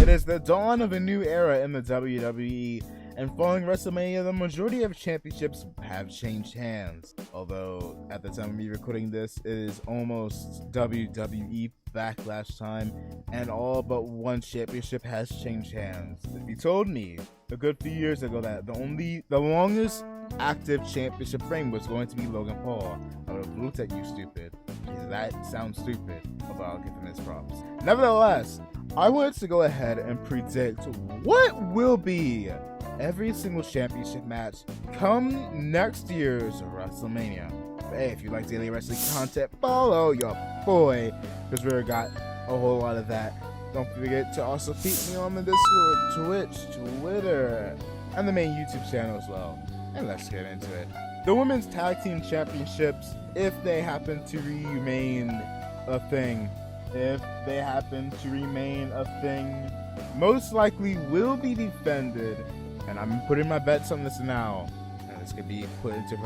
It is the dawn of a new era in the WWE, and following WrestleMania, the majority of championships have changed hands. Although, at the time of me recording this, it is almost WWE Backlash time, and all but one championship has changed hands. If you told me a good few years ago that the longest active championship reign was going to be Logan Paul, I would have looked at you stupid, because that sounds stupid, although I'll give him his props. Nevertheless, I wanted to go ahead and predict what will be every single championship match come next year's WrestleMania. Hey, if you like daily wrestling content, follow your boy, because we got a whole lot of that. Don't forget to also keep me on the Discord, Twitch, Twitter, and the main YouTube channel as well. And let's get into it. The Women's Tag Team Championships, if they happen to remain a thing, most likely will be defended, and I'm putting my bets on this now, and this could be put into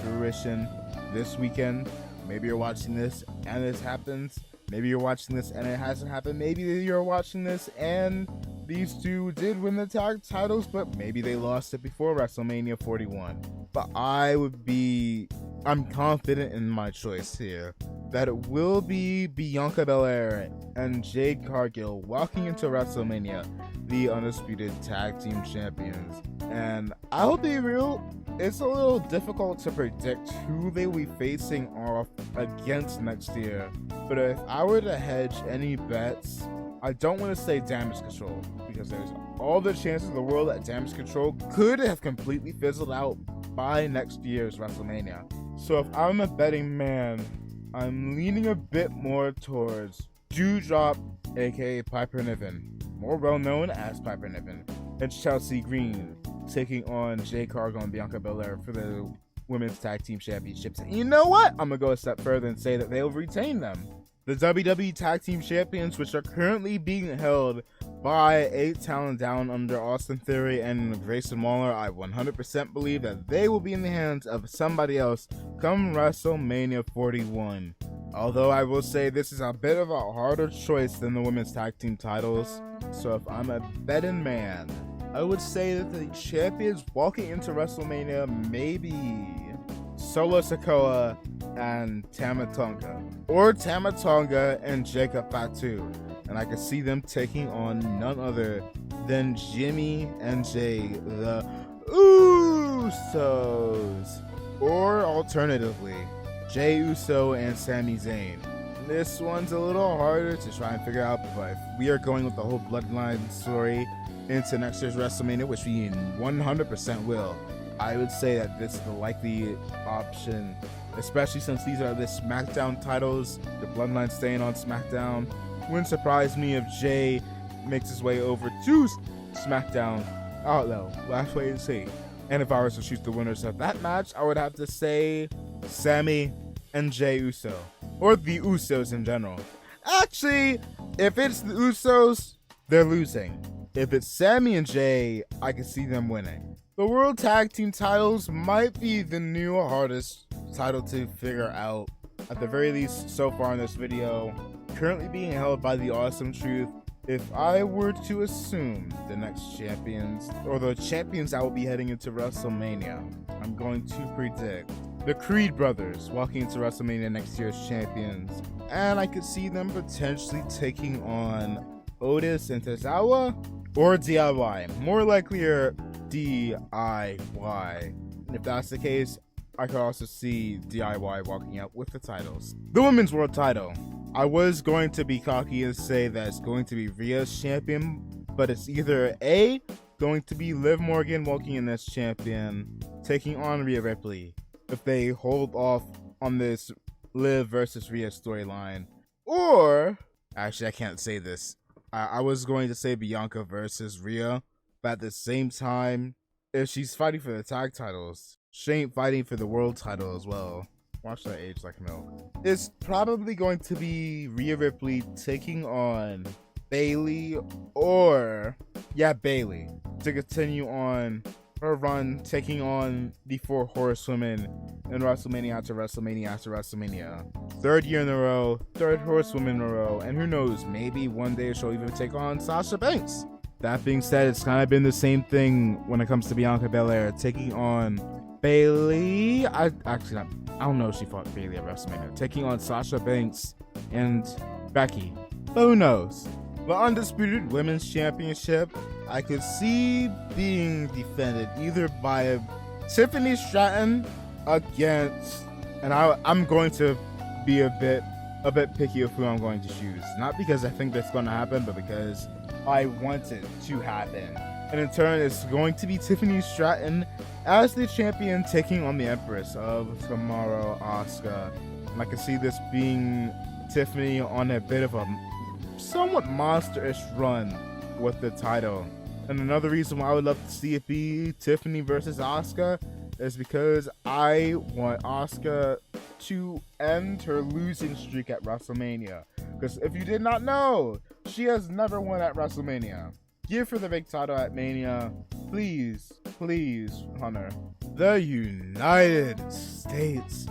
fruition this weekend. Maybe you're watching this and this happens. Maybe you're watching this and it hasn't happened. Maybe you're watching this and these two did win the tag titles, but maybe they lost it before WrestleMania 41. But I'm confident in my choice here, that it will be Bianca Belair and Jade Cargill walking into WrestleMania, the undisputed tag team champions. And I'll be real, it's a little difficult to predict who they will be facing off against next year. But if I were to hedge any bets, I don't want to say Damage Control, because there's all the chances in the world that Damage Control could have completely fizzled out by next year's WrestleMania. So if I'm a betting man, I'm leaning a bit more towards Dewdrop, aka Piper Niven, more well known as Piper Niven, and Chelsea Green, taking on Jade Cargill and Bianca Belair for the Women's Tag Team Championships. And you know what? I'm going to go a step further and say that they'll retain them. The WWE Tag Team Champions, which are currently being held by 8 Talent Down under Austin Theory and Grayson Waller, I 100% believe that they will be in the hands of somebody else come WrestleMania 41. Although I will say this is a bit of a harder choice than the Women's Tag Team titles. So if I'm a betting man, I would say that the champions walking into WrestleMania may be Solo Sikoa and Tama Tonga, or Tama Tonga and Jacob Fatu, and I could see them taking on none other than Jimmy and Jay, the Usos, or alternatively Jay Uso and Sami Zayn. This one's a little harder to try and figure out, but if we are going with the whole bloodline story into next year's WrestleMania, which we 100% will, I would say that this is the likely option, especially since these are the SmackDown titles, the bloodline staying on SmackDown. Wouldn't surprise me if Jay makes his way over to SmackDown. I don't know, last wait and see. And if I was to choose the winners of that match, I would have to say Sami and Jay Uso, or the Usos in general. Actually, if it's the Usos, they're losing. If it's Sami and Jay, I can see them winning. The World Tag Team titles might be the new hardest title to figure out, at the very least so far in this video, currently being held by the Awesome Truth. If I were to assume the next champions, or the champions that will be heading into WrestleMania, I'm going to predict the Creed brothers walking into WrestleMania next year's champions, and I could see them potentially taking on Otis and Tozawa, or DIY, more likely DIY. And if that's the case, I could also see DIY walking out with the titles. The Women's World title. I was going to be cocky and say that it's going to be Rhea's champion, but it's either A, going to be Liv Morgan walking in as champion, taking on Rhea Ripley, if they hold off on this Liv versus Rhea storyline. Or, actually I can't say this. I was going to say Bianca versus Rhea, but at the same time, if she's fighting for the tag titles, she ain't fighting for the world title as well. Watch that age like milk. It's probably going to be Rhea Ripley taking on Bayley, or Bayley, to continue on her run taking on the 4 horsewomen in WrestleMania after WrestleMania after WrestleMania. 3rd year in a row, 3rd horsewoman in a row, and who knows, maybe one day she'll even take on Sasha Banks. That being said, it's kind of been the same thing when it comes to Bianca Belair taking on Bayley. I don't know if she fought Bayley at WrestleMania. Taking on Sasha Banks and Becky. But who knows? The Undisputed Women's Championship, I could see being defended either by Tiffany Stratton against, and I'm going to be a bit picky of who I'm going to choose. Not because I think that's going to happen, but because I want it to happen. And in turn, it's going to be Tiffany Stratton as the champion taking on the Empress of Tomorrow, Asuka. And I can see this being Tiffany on a bit of a somewhat monster-ish run with the title. And another reason why I would love to see it be Tiffany versus Asuka is because I want Asuka to end her losing streak at WrestleMania. Because if you did not know, she has never won at WrestleMania. Give her the big title at Mania. Please, please, Hunter. The United States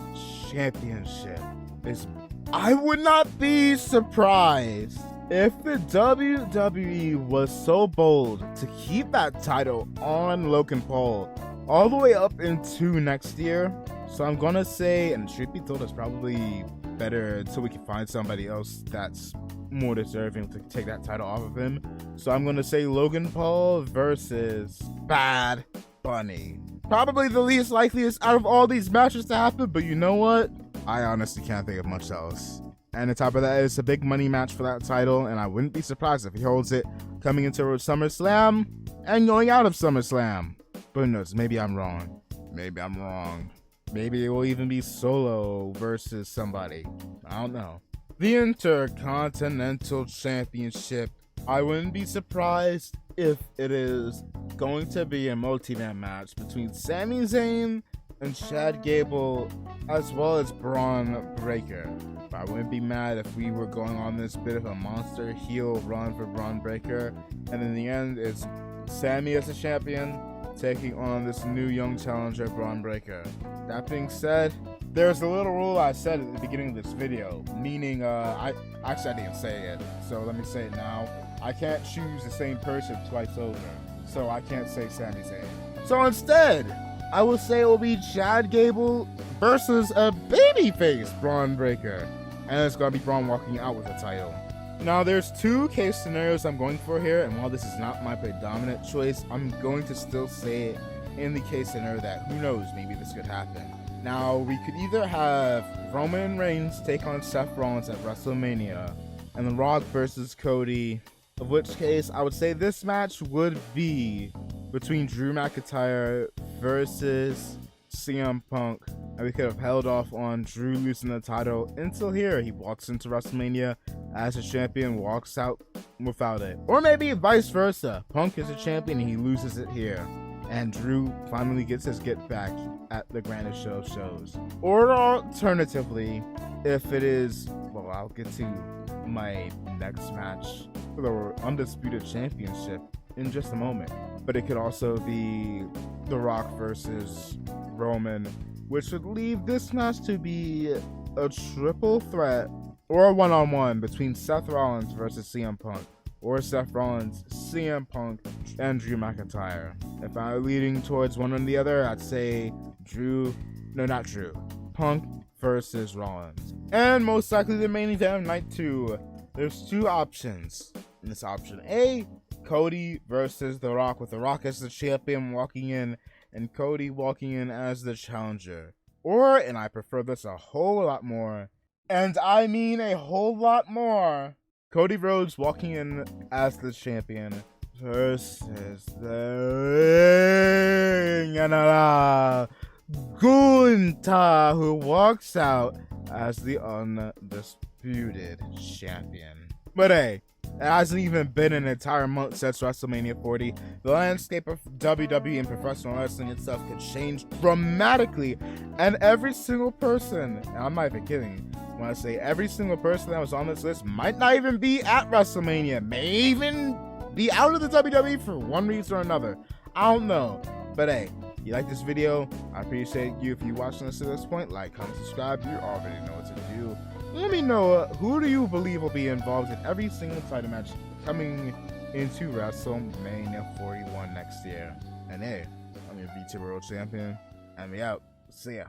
Championship is... I would not be surprised if the WWE was so bold to keep that title on Logan Paul all the way up into next year. So I'm gonna say, and truth be told, it's probably better until we can find somebody else that's more deserving to take that title off of him. So I'm gonna say Logan Paul versus Bad Bunny. Probably the least likeliest out of all these matches to happen, but you know what? I honestly can't think of much else. And on top of that, it's a big money match for that title, and I wouldn't be surprised if he holds it coming into SummerSlam and going out of SummerSlam. But who knows? Maybe I'm wrong. Maybe I'm wrong. Maybe it will even be Solo versus somebody. I don't know. The Intercontinental Championship. I wouldn't be surprised if it is going to be a multi-man match between Sami Zayn and Chad Gable, as well as Braun Breaker. I wouldn't be mad if we were going on this bit of a monster heel run for Braun Breaker, and in the end, it's Sami as the champion taking on this new young challenger, Braun Breaker. That being said, there's a little rule I said at the beginning of this video, meaning, I didn't say it, so let me say it now. I can't choose the same person twice over, so I can't say Sami Zayn. So instead, I will say it will be Chad Gable versus a babyface Braun Breaker, and it's gonna be Braun walking out with the title. Now, there's 2 case scenarios I'm going for here, and while this is not my predominant choice, I'm going to still say it in the case scenario that who knows, maybe this could happen. Now, we could either have Roman Reigns take on Seth Rollins at WrestleMania, and The Rock versus Cody, of which case I would say this match would be between Drew McIntyre versus CM Punk, and we could have held off on Drew losing the title until here. He walks into WrestleMania as a champion, walks out without it. Or maybe vice versa. Punk is a champion and he loses it here, and Drew finally gets his get back at the grandest show of shows. Or alternatively, if it is, well, I'll get to my next match for the Undisputed Championship in just a moment. But it could also be The Rock versus Roman, which would leave this match to be a triple threat or a one-on-one between Seth Rollins versus CM Punk, or Seth Rollins, CM Punk, and Drew McIntyre. If I'm leaning towards one or the other, I'd say Punk versus Rollins. And most likely the main event of night 2. There's 2 options. And it's option A, Cody versus The Rock, with The Rock as the champion walking in and Cody walking in as the challenger. Or, and I prefer this a whole lot more, and I mean a whole lot more, Cody Rhodes walking in as the champion versus the Gunther, who walks out as the undisputed champion. But hey, it hasn't even been an entire month since WrestleMania 40. The landscape of WWE and professional wrestling itself could change dramatically, and every single person, and I'm not even kidding when I say every single person that was on this list might not even be at WrestleMania, may even be out of the WWE for one reason or another. I don't know. But hey, you like this video? I appreciate you if you watching this to this point. Like, comment, subscribe. You already know what to do. Let me know who do you believe will be involved in every single title match coming into WrestleMania 41 next year. And hey, I'm your VT World Champion, and we out. See ya.